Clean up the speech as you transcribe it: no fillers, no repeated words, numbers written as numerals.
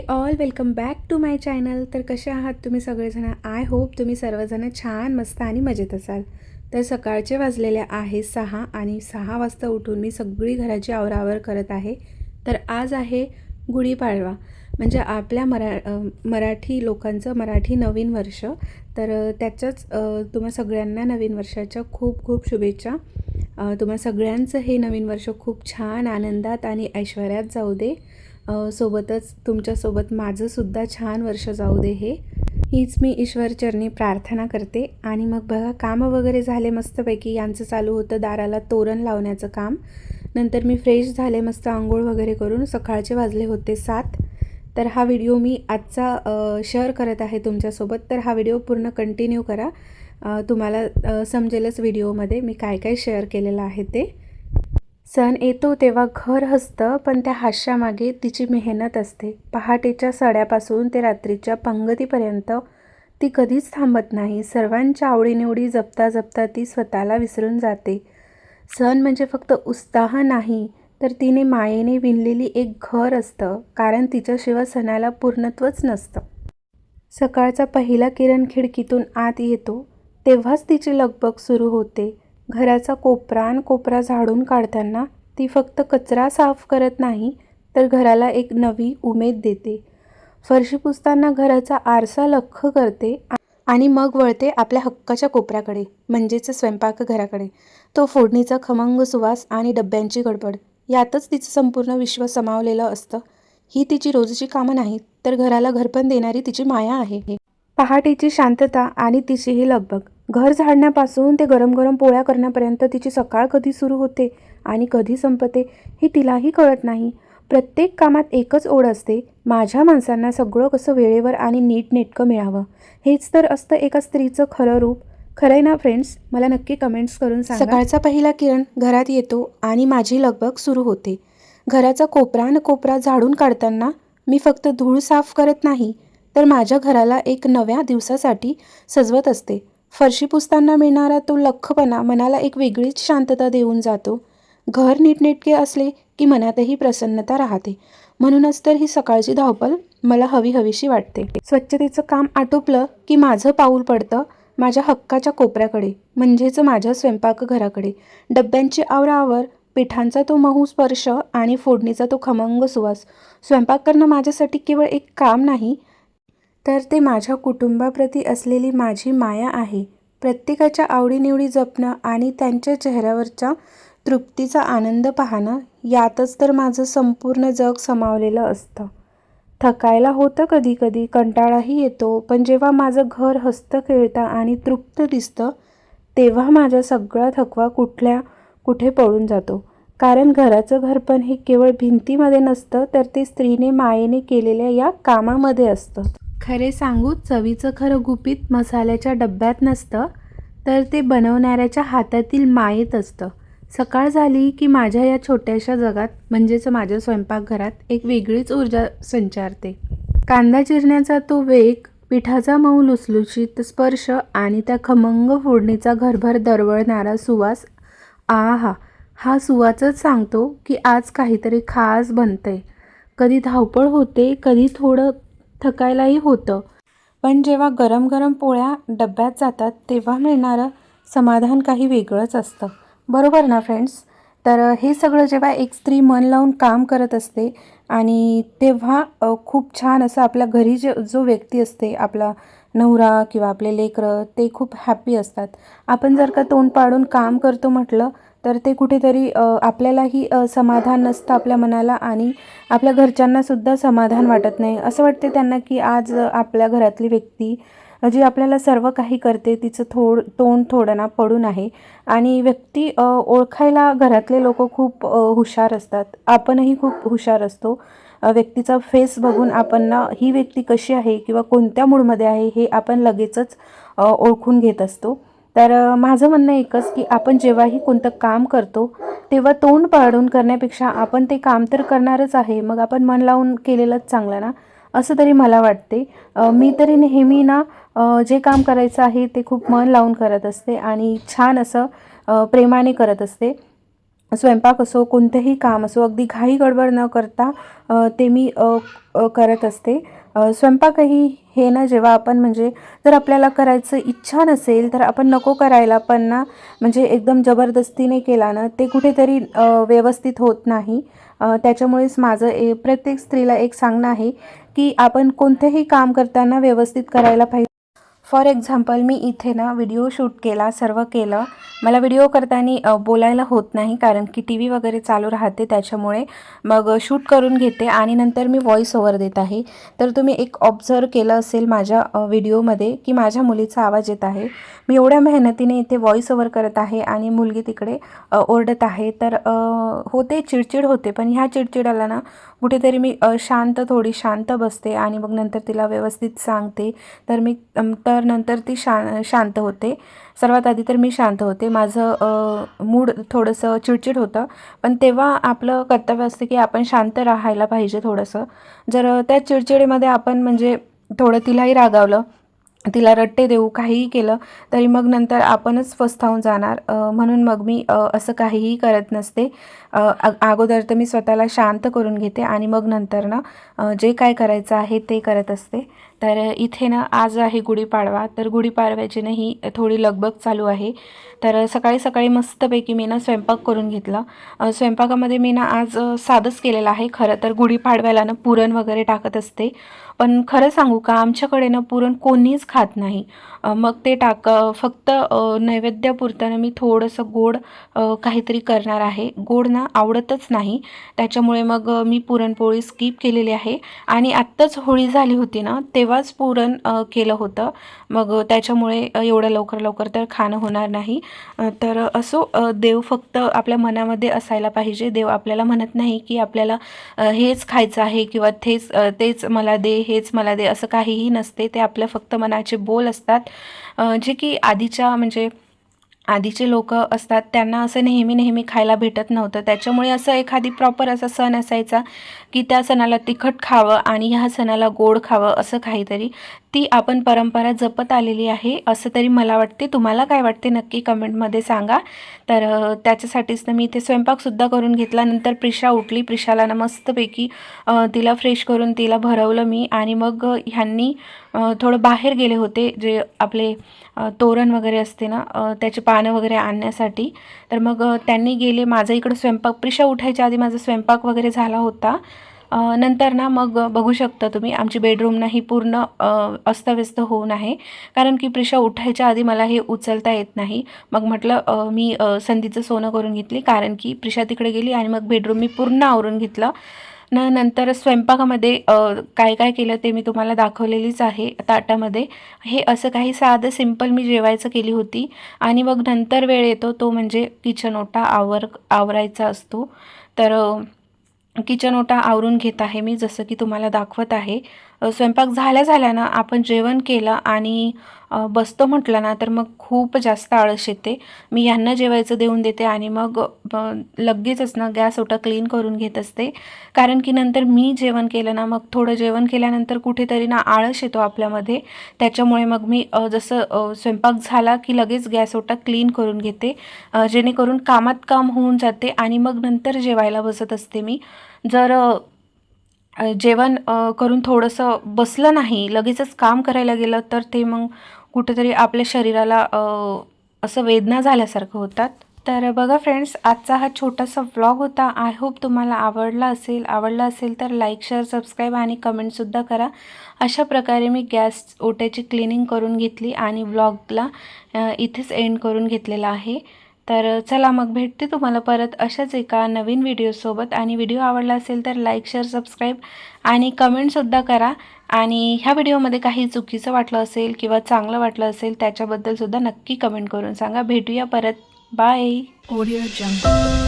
All welcome back to my channel. तर कसे आहात तुम्ही सगळेजण? आय होप तुम्ही सर्वजण छान मस्त आणि मजेत असाल. तर सकाळचे वाजलेले आहे 6 आणि 6 वाजता उठून मी सगळी घराची आवरावर करत आहे. तर आज आहे गुढीपाडवा, म्हणजे आपल्या मराठी लोकांचं मराठी नवीन वर्ष. तर त्याच्याच तुम्हा सगळ्यांना नवीन वर्षाच्या खूप खूप शुभेच्छा. तुम्हा सगळ्यांचं हे नवीन वर्ष खूप छान आनंदात आणि ऐश्वर्यात जाऊ दे. सोबतच तुमच्यासोबत माझंसुद्धा छान वर्ष जाऊ दे, हीच मी ईश्वरचरणी प्रार्थना करते. आणि मग बघा, कामं वगैरे झाले मस्तपैकी. यांचं चालू होतं दाराला तोरण लावण्याचं काम. नंतर मी फ्रेश झाले, मस्त आंघोळ वगैरे करून. सकाळचे वाजले होते 7. तर हा व्हिडिओ मी आजचा शेअर करत आहे तुमच्यासोबत. तर हा व्हिडिओ पूर्ण कंटिन्यू करा, तुम्हाला समजेलच व्हिडिओमध्ये मी काय काय शेअर केलेलं आहे ते. सण येतो तेव्हा घर हसतं, पण त्या हास्यामागे तिची मेहनत असते. पहाटेच्या सड्यापासून ते रात्रीच्या पंगतीपर्यंत ती कधीच थांबत नाही. सर्वांच्या आवडीनिवडी जपता जपता ती स्वतःला विसरून जाते. सण म्हणजे फक्त उत्साह नाही, तर तिने मायेने विणलेली एक घर असतं, कारण तिच्याशिवाय सणाला पूर्णत्वच नसतं. सकाळचा पहिला किरण खिडकीतून आत येतो तेव्हाच तिची लगबग सुरू होते. घराचा कोपरा झाडून काढताना ती फक्त कचरा साफ करत नाही, तर घराला एक नवी उमेद देते. फरशी पुसताना घराचा आरसा लख्ख करते आणि मग वळते आपल्या हक्काच्या कोपऱ्याकडे, म्हणजेच स्वयंपाकघराकडे. तो फोडणीचा खमंग सुवास आणि डब्यांची गडबड, यातच तिचं संपूर्ण विश्व सामावलेलं असतं. ही तिची रोजची कामं नाहीत, तर घराला घरपण देणारी तिची माया आहे. पहाटेची शांतता आणि तिची ही लगबग. घर झाडण्यापासून ते गरम गरम पोळ्या करण्यापर्यंत तिची सकाळ कधी सुरू होते आणि कधी संपते हे तिलाही कळत नाही. प्रत्येक कामात एकच ओढ असते, माझ्या माणसांना सगळं कसं वेळेवर आणि नीटनेटकं मिळावं. हेच तर असतं एका स्त्रीचं खरं रूप. खरंय ना फ्रेंड्स? मला नक्की कमेंट्स करून सांगा. सकाळचा पहिला किरण घरात येतो आणि माझी लगबग सुरू होते. घराचा कोपरा झाडून काढताना मी फक्त धूळ साफ करत नाही, तर माझ्या घराला एक नव्या दिवसासाठी सजवत असते. फरशी पुसताना मिळणारा तो लख्खपणा मनाला एक वेगळीच शांतता देऊन जातो. घर नीटनेटके असले की मनातही प्रसन्नता राहते. म्हणूनच तर ही सकाळची धावपळ मला हवीशी वाटते. स्वच्छतेचं काम आटोपलं की माझं पाऊल पडतं माझ्या हक्काच्या कोपऱ्याकडे, म्हणजेच माझ्या स्वयंपाकघराकडे. डब्यांची आवराआवर, पिठांचा तो मऊ स्पर्श आणि फोडणीचा तो खमंग सुवास. स्वयंपाक करणं माझ्यासाठी केवळ एक काम नाही, तर ते माझ्या कुटुंबाप्रती असलेली माझी माया आहे. प्रत्येकाच्या आवडीनिवडी जपणं आणि त्यांच्या चेहऱ्यावरच्या तृप्तीचा आनंद पाहणं, यातच तर माझं संपूर्ण जग सामावलेलं असतं. थकायला होतं कधी, कंटाळाही येतो, पण जेव्हा माझं घर हसतं खेळतं आणि तृप्त दिसतं, तेव्हा माझा सगळा थकवा कुठे पळून जातो. कारण घराचं घरपण हे केवळ भिंतीमध्ये नसतं, तर ते स्त्रीने मायेने केलेल्या या कामामध्ये असतं. खरे सांगू, चवीचं खरं गुपित मसाल्याच्या डब्यात नसतं, तर ते बनवणाऱ्याच्या हातातील मायेत असतं. सकाळ झाली की माझ्या या छोट्याशा जगात, म्हणजेच माझ्या स्वयंपाकघरात, एक वेगळीच ऊर्जा संचारते. कांदा चिरण्याचा तो वेग, पिठाचा मऊ लुसलुशीत स्पर्श आणि त्या खमंग फोडणीचा घरभर दरवळणारा सुवास. आहा, हा सुवासच सांगतो की आज काहीतरी खास बनतंय. कधी धावपळ होते, कधी थोडं थकायलाही होतं, पण जेव्हा गरम गरम पोळ्या डब्यात जातात तेव्हा मिळणारं समाधान काही वेगळंच असतं. बरोबर ना फ्रेंड्स? तर हे सगळं जेव्हा एक स्त्री मन लावून काम करत असते आणि तेव्हा खूप छान असं आपल्या घरी जो व्यक्ती असते, आपला नवरा किंवा आपले लेकरं, ते खूप हॅप्पी असतात. आपण जर का तोंड पाडून काम करतो म्हटलं, तर ते कुठेतरी आपल्यालाही समाधान नसतं आपल्या मनाला, आणि आपल्या घरच्यांनासुद्धा समाधान वाटत नाही. असं वाटते त्यांना की आज आपल्या घरातली व्यक्ती जी आपल्याला सर्व काही करते, तिचं तोंड थोडं ना पडून आहे. आणि व्यक्ती ओळखायला घरातले लोक खूप हुशार असतात. आपणही खूप हुशार असतो. व्यक्तीचा फेस बघून आपण ना, ही व्यक्ती कशी आहे किंवा कोणत्या मूडमध्ये आहे हे आपण लगेचच ओळखून घेत असतो. तर माझं म्हणणं एकच की आपण जेव्हाही कोणतं काम करतो, तेव्हा तोंड पाडून करण्यापेक्षा आपण ते काम तर करणारच आहे, मग आपण मन लावून केलेलंच चांगलं ना, असं तरी मला वाटते. मी तरी नेहमी ना, जे काम करायचं आहे ते खूप मन लावून करत असते आणि छान असं प्रेमाने करत असते. स्वयंपाक असो, कोणतेही काम असो, अगदी घाई गडबड न करता ते मी करत असते. स्वयंपाकही हे ना, जेव्हा आपण म्हणजे जर आपल्याला करायचं इच्छा नसेल तर आपण नको करायला, पण ना म्हणजे एकदम जबरदस्तीने केला ना ते कुठेतरी व्यवस्थित होत नाही. त्याच्यामुळेच माझं प्रत्येक स्त्रीला एक सांगणं आहे की आपण कोणतेही काम करताना व्यवस्थित करायला पाहिजे. फॉर एक्झाम्पल मी इथे ना व्हिडिओ शूट केला, सर्व केलं. मला व्हिडिओ करताना बोलायला होत नाही, कारण की टी व्ही वगैरे चालू राहते, त्याच्यामुळे मग शूट करून घेते आणि नंतर मी व्हॉईस ओव्हर देत आहे. तर तुम्ही एक ऑब्झर्व केलं असेल माझ्या व्हिडिओमध्ये की माझ्या मुलीचा आवाज येत आहे. मी एवढ्या मेहनतीने इथे व्हॉईस ओव्हर करत आहे आणि मुलगी तिकडे ओरडत आहे. तर होते, चिडचिड होते, पण ह्या चिडचिडाला ना कुठेतरी मी थोडी शांत बसते आणि मग नंतर तिला व्यवस्थित सांगते. तर नंतर ती शांत होते. सर्वात आधी तर मी शांत होते. माझं मूड थोडंसं चिडचिड होतं, पण तेव्हा आपलं कर्तव्य असतं की आपण शांत राहायला पाहिजे थोडंसं. जर त्या चिडचिडीमध्ये आपण म्हणजे थोडं तिलाही रागावलं, तिला रट्टे देऊ, काहीही केलं तरी मग नंतर आपणच पस्तावून जाणार. म्हणून मग मी असं काहीही करत नसते. अगोदर तर मी स्वतःला शांत करून घेते आणि मग नंतर ना जे काय करायचं आहे ते करत असते. तर इथे ना आज आहे गुढीपाडवा, तर गुढीपाडव्याची ना ही थोडी लगबग चालू आहे. तर सकाळी सकाळी मस्तपैकी मी ना स्वयंपाक करून घेतला. स्वयंपाकामध्ये मी ना आज साधंच केलेलं आहे. खरं तर गुढीपाडव्याला ना पुरण वगैरे टाकत असते, पण खरं सांगू का आमच्याकडे ना पुरण कोणीच खात नाही. मग ते फक्त नैवेद्यापुरतं मी थोडंसं गोड काहीतरी करणार आहे. गोड ना आवडतच नाही, त्याच्यामुळे मग मी पुरणपोळी स्किप केलेली आहे. आणि आत्ताच होळी झाली होती ना, तेव्हाच पुरण केलं होतं. मग त्याच्यामुळे एवढं लवकर लवकर तर खाणं होणार नाही. तर असो, देव फक्त आपल्या मनामध्ये असायला पाहिजे. देव आपल्याला म्हणत नाही की आपल्याला हेच खायचं आहे किंवा तेच मला दे, हेच मला दे, असं काहीही नसते. ते आपल्या फक्त मनाचे बोल असतात. जे की आधीचे लोक असतात त्यांना असं नेहमी नेहमी खायला भेटत नव्हतं. त्याच्यामुळे असं एखादी प्रॉपर असा सण असायचा की त्या सणाला तिखट खावं आणि ह्या सणाला गोड खावं, असं काहीतरी ती आपण परंपरा जपत आलेली आहे असं तरी मला वाटते. तुम्हाला काय वाटते नक्की कमेंटमध्ये सांगा. तर त्याच्यासाठीच ना मी इथे स्वयंपाकसुद्धा करून घेतला. नंतर प्रिशा उठली. प्रिशाला ना मस्तपैकी तिला फ्रेश करून तिला भरवलं मी आणि मग ह्यांनी थोडं बाहेर गेले होते, जे आपले तोरण वगैरे असते ना त्याचे पानं वगैरे आणण्यासाठी. तर मग त्यांनी गेले. माझा इकडं स्वयंपाक, प्रिशा उठायच्या आधी माझा स्वयंपाक वगैरे झाला होता. नंतर ना मग बघू शकता तुम्ही आमची बेडरूम ना ही पूर्ण अस्तव्यस्त होऊन आहे, कारण की प्रिशा उठायच्या आधी मला हे उचलता येत नाही. मग म्हटलं मी संधीचं सोनं करून घेतली, कारण की प्रिशा तिकडे गेली आणि मग बेडरूम मी पूर्ण आवरून घेतलं. नंतर स्वयंपाकामध्ये काय काय केलं ते मी तुम्हाला दाखवलेलीच आहे ताटामध्ये. हे असं काही साधं सिंपल मी जेवायचं केली होती. आणि मग नंतर वेळ येतो तो म्हणजे किचन ओटा आवरायचा असतो. तर किचन ओटा आवरून घेत आहे मी, जसं की तुम्हाला दाखवत आहे. स्वयंपाक झाल्या ना आपण जेवण केलं आणि बसतो म्हटलं ना तर मग खूप जास्त आळस येते. मी ह्यांना जेवायचं देऊन देते आणि मग लगेचच ना गॅस ओटा क्लीन करून घेत असते. कारण की नंतर मी जेवण केलं ना, मग थोडं जेवण केल्यानंतर कुठेतरी ना आळस येतो आपल्यामध्ये. त्याच्यामुळे मग मी जसं स्वयंपाक झाला की लगेच गॅस ओटा क्लीन करून घेते, जेणेकरून कामात काम होऊन जाते आणि मग नंतर जेवायला बसत असते मी. जर जेवण करून थोडंसं बसलं नाही, लगेचच काम करायला गेलं, तर ते मग कुठेतरी आपल्या शरीराला असं वेदना झाल्यासारखं होतात. तर बघा फ्रेंड्स, आजचा हा छोटासा व्लॉग होता. आय होप तुम्हाला आवडला असेल तर लाईक, शेअर, सबस्क्राईब आणि कमेंटसुद्धा करा. अशा प्रकारे मी गॅस ओट्याची क्लिनिंग करून घेतली आणि व्लॉगला इथेच एंड करून घेतलेला आहे. तर चला मग भेटते तुम्हाला परत अशाच एका नवीन व्हिडिओसोबत. आणि व्हिडिओ आवडला असेल तर लाईक, शेअर, सबस्क्राईब आणि कमेंटसुद्धा करा. आणि ह्या व्हिडिओमध्ये काही चुकीचं वाटलं असेल किंवा चांगलं वाटलं असेल त्याच्याबद्दलसुद्धा नक्की कमेंट करून सांगा. भेटूया परत. बाय. ऑडिओ जंगल.